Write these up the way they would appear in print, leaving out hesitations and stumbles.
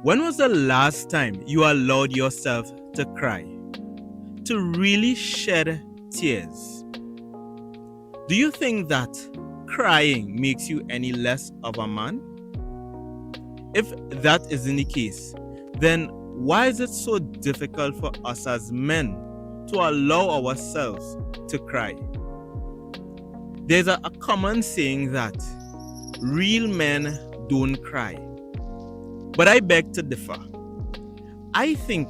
When was the last time you allowed yourself to cry? To really shed tears? Do you think that crying makes you any less of a man? If that isn't the case, then why is it so difficult for us as men to allow ourselves to cry? There's a common saying that real men don't cry. But I beg to differ. I think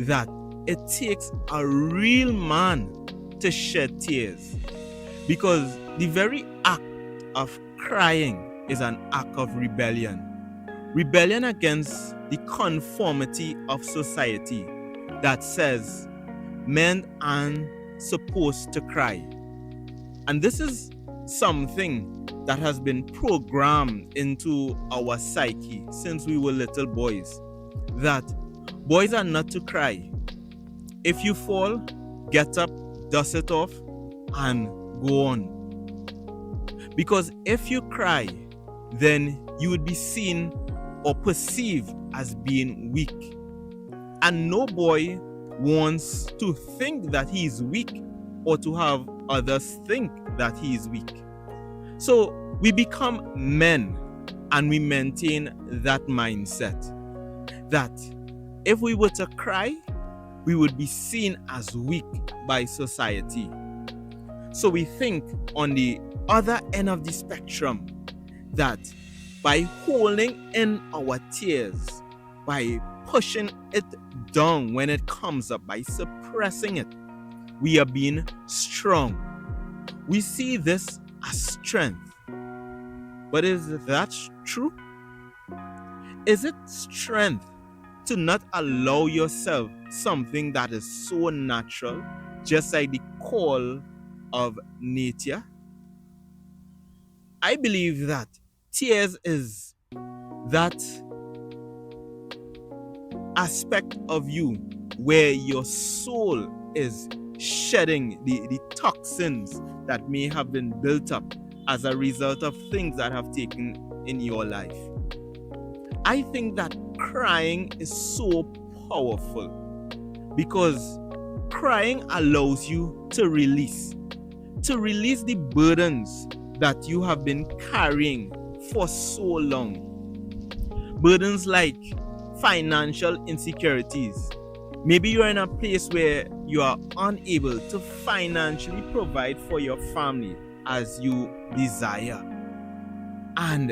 that it takes a real man to shed tears, because the very act of crying is an act of rebellion. Rebellion against the conformity of society that says men aren't supposed to cry. And this is something that has been programmed into our psyche since we were little boys, that boys are not to cry. If you fall, get up, dust it off, and go on. Because if you cry, then you would be seen or perceived as being weak. And no boy wants to think that he is weak or to have others think that he is weak. So we become men and we maintain that mindset that if we were to cry, we would be seen as weak by society. So we think on the other end of the spectrum that by holding in our tears, by pushing it down when it comes up, by suppressing it, we are being strong. We see this as strength. But is that true? Is it strength to not allow yourself something that is so natural, just like the call of nature? I believe that tears is that aspect of you where your soul is shedding the toxins that may have been built up as a result of things that have taken in your life. I think that crying is so powerful because crying allows you to release the burdens that you have been carrying for so long. Burdens like financial insecurities. Maybe you're in a place where you are unable to financially provide for your family as you desire, and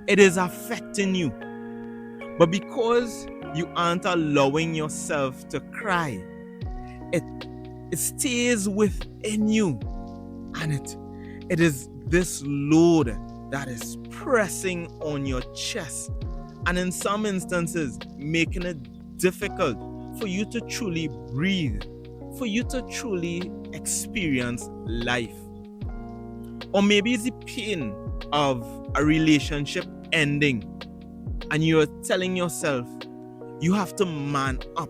it is affecting you. But because you aren't allowing yourself to cry, it stays within you, and it is this load that is pressing on your chest, and in some instances making it difficult for you to truly breathe, for you to truly experience life. Or maybe it's the pain of a relationship ending and you're telling yourself you have to man up.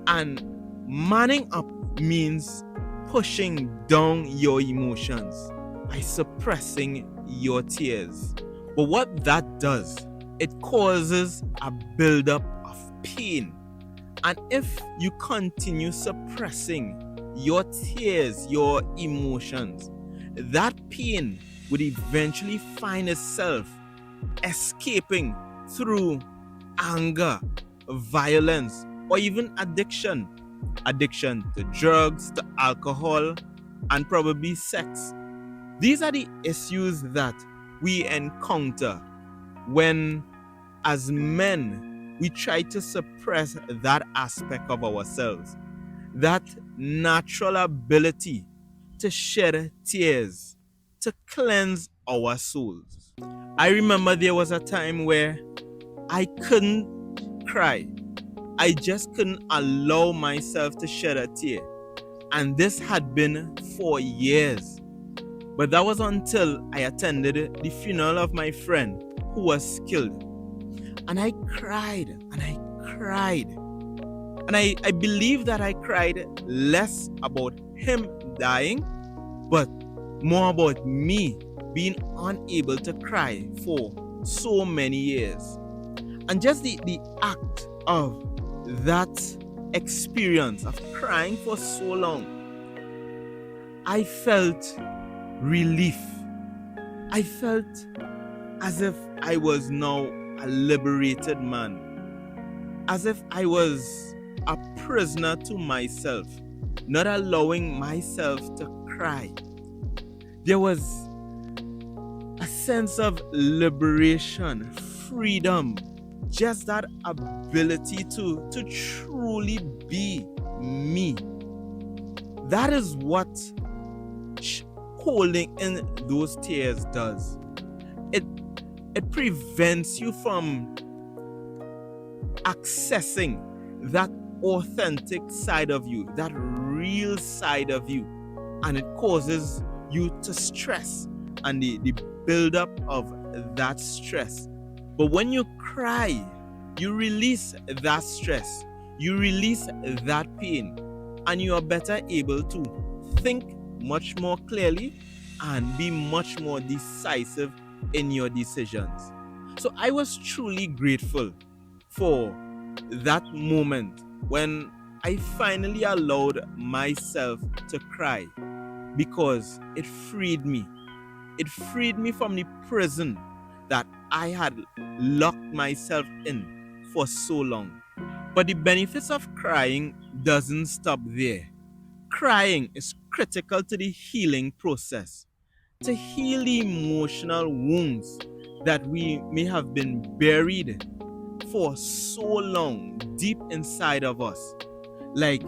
And manning up means pushing down your emotions by suppressing your tears. But what that does, it causes a buildup of pain. And if you continue suppressing your tears, your emotions, that pain would eventually find itself escaping through anger, violence, or even addiction. Addiction to drugs, to alcohol, and probably sex. These are the issues that we encounter when, as men, we try to suppress that aspect of ourselves, that natural ability to shed tears, to cleanse our souls. I remember there was a time where I couldn't cry. I just couldn't allow myself to shed a tear. And this had been for years. But that was until I attended the funeral of my friend who was killed. And I cried and I cried. And I believe that I cried less about him dying, but more about me being unable to cry for so many years. And just the act of that experience of crying for so long, I felt relief. I felt as if I was now a liberated man, as if I was a prisoner to myself, not allowing myself to cry. There was a sense of liberation, freedom, just that ability to truly be me. That is what holding in those tears does. It prevents you from accessing that authentic side of you, that real side of you, and it causes you to stress and the buildup of that stress. But when you cry, you release that stress, you release that pain, and you are better able to think much more clearly and be much more decisive in your decisions. So I was truly grateful for that moment when I finally allowed myself to cry, because it freed me. It freed me from the prison that I had locked myself in for so long. But the benefits of crying doesn't stop there. Crying is critical to the healing process, to heal the emotional wounds that we may have been buried for so long deep inside of us, like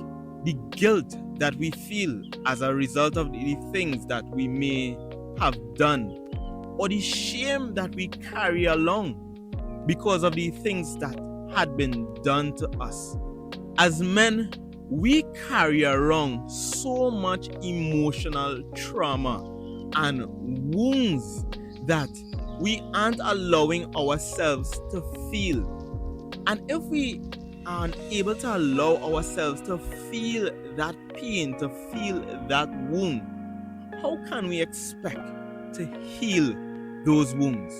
the guilt that we feel as a result of the things that we may have done, or the shame that we carry along because of the things that had been done to us. As men, we carry around so much emotional trauma and wounds that we aren't allowing ourselves to feel. And if we aren't able to allow ourselves to feel that pain, to feel that wound, how can we expect to heal those wounds?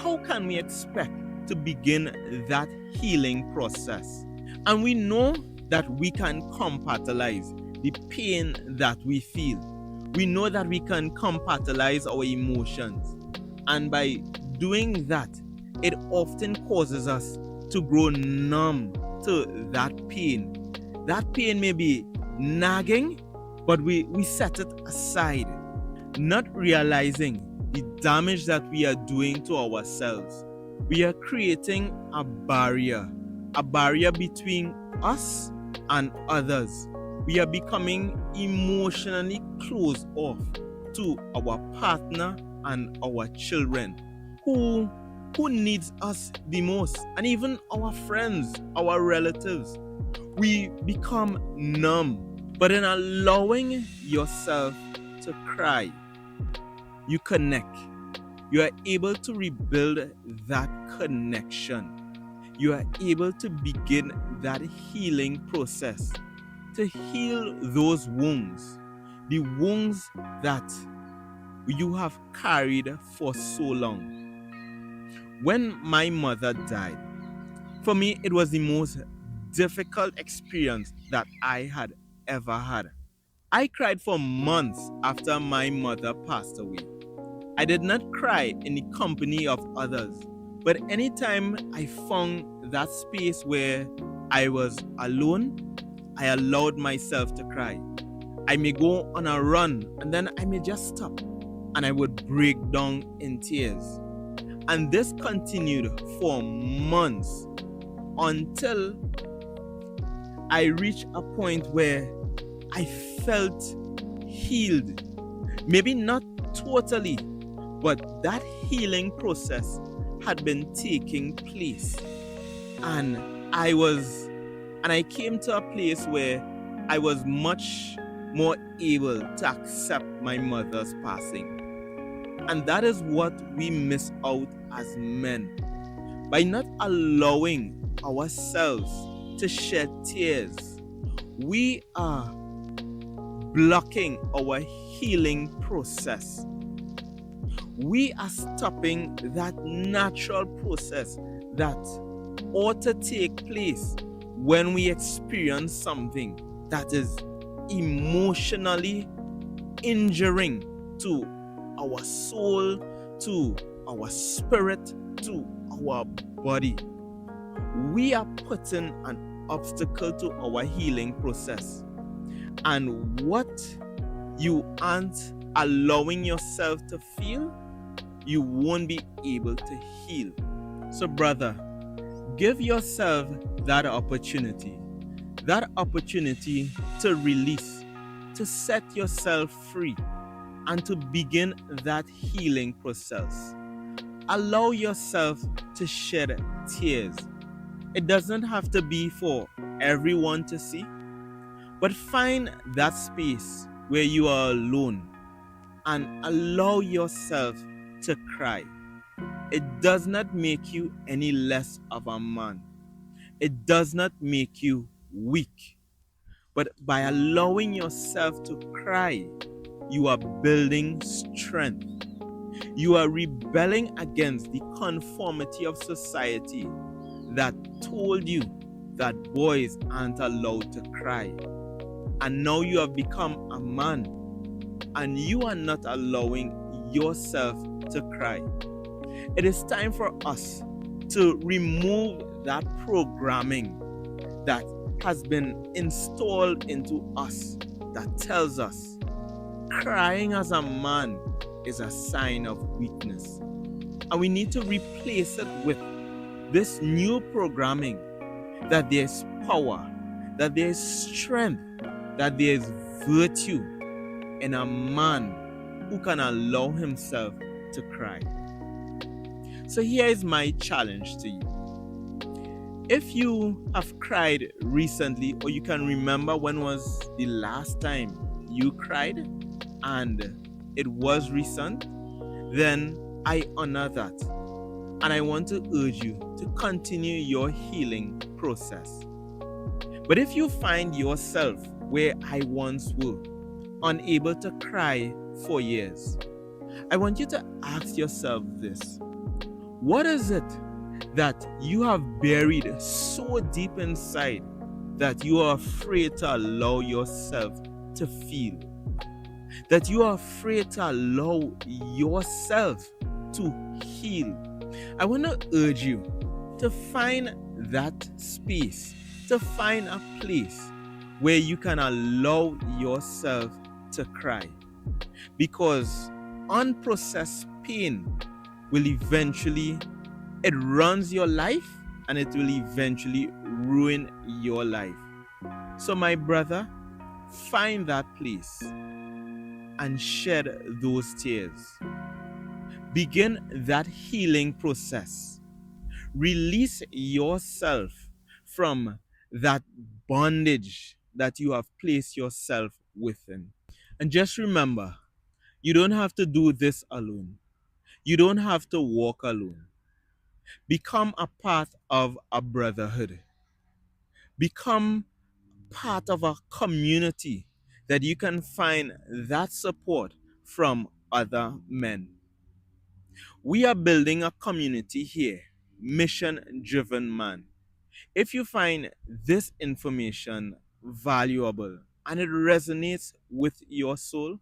How can we expect to begin that healing process? And we know that we can compartmentalize the pain that we feel. We know that we can compartmentalize our emotions. And by doing that, it often causes us to grow numb to that pain. That pain may be nagging, but we set it aside, not realizing the damage that we are doing to ourselves. We are creating a barrier between us and others. We are becoming emotionally closed off to our partner and our children who needs us the most, and even our friends, our relatives. We become numb. But in allowing yourself to cry, you connect. You are able to rebuild that connection. You are able to begin that healing process, to heal those wounds, the wounds that you have carried for so long. When my mother died, for me, it was the most difficult experience that I had ever had. I cried for months after my mother passed away. I did not cry in the company of others, but anytime I found that space where I was alone, I allowed myself to cry. I may go on a run and then I may just stop and I would break down in tears. And this continued for months until I reached a point where I felt healed. Maybe not totally, but that healing process had been taking place. And I came to a place where I was much more able to accept my mother's passing. And that is what we miss out as men. By not allowing ourselves to shed tears, we are blocking our healing process. We are stopping that natural process that ought to take place when we experience something that is emotionally injuring to our soul, to our spirit, to our body. We are putting an obstacle to our healing process. And what you aren't allowing yourself to feel, you won't be able to heal. So, brother, give yourself that opportunity to release, to set yourself free, and to begin that healing process. Allow yourself to shed tears. It doesn't have to be for everyone to see, but find that space where you are alone and allow yourself to cry. It does not make you any less of a man. It does not make you weak. But by allowing yourself to cry, you are building strength. You are rebelling against the conformity of society that told you that boys aren't allowed to cry. And now you have become a man and you are not allowing yourself to cry. It is time for us to remove that programming that has been installed into us that tells us crying as a man is a sign of weakness. And we need to replace it with this new programming that there's power, that there's strength, that there's virtue in a man who can allow himself to cry. So here is my challenge to you. If you have cried recently, or you can remember when was the last time you cried and it was recent, then I honor that. And I want to urge you to continue your healing process. But if you find yourself where I once were, unable to cry for years, I want you to ask yourself this. What is it that you have buried so deep inside that you are afraid to allow yourself to feel? That you are afraid to allow yourself to heal? I want to urge you to find that space, to find a place where you can allow yourself to cry. Because unprocessed pain will eventually, it runs your life and it will eventually ruin your life. So my brother, find that place and shed those tears. Begin that healing process. Release yourself from that bondage that you have placed yourself within. And just remember, you don't have to do this alone. You don't have to walk alone. Become a part of a brotherhood. Become part of a community that you can find that support from other men. We are building a community here, Mission Driven Man. If you find this information valuable and it resonates with your soul,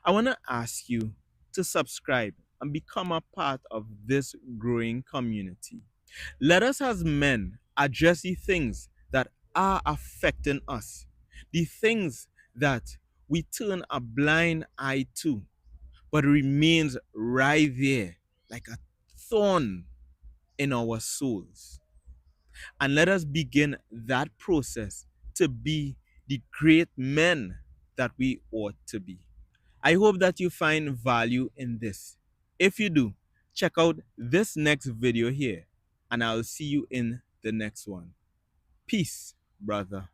I want to ask you to subscribe and become a part of this growing community. Let us as men address the things that are affecting us, the things that we turn a blind eye to, but remains right there like a thorn in our souls. And let us begin that process to be the great men that we ought to be. I hope that you find value in this. If you do, check out this next video here, and I'll see you in the next one. Peace, brother.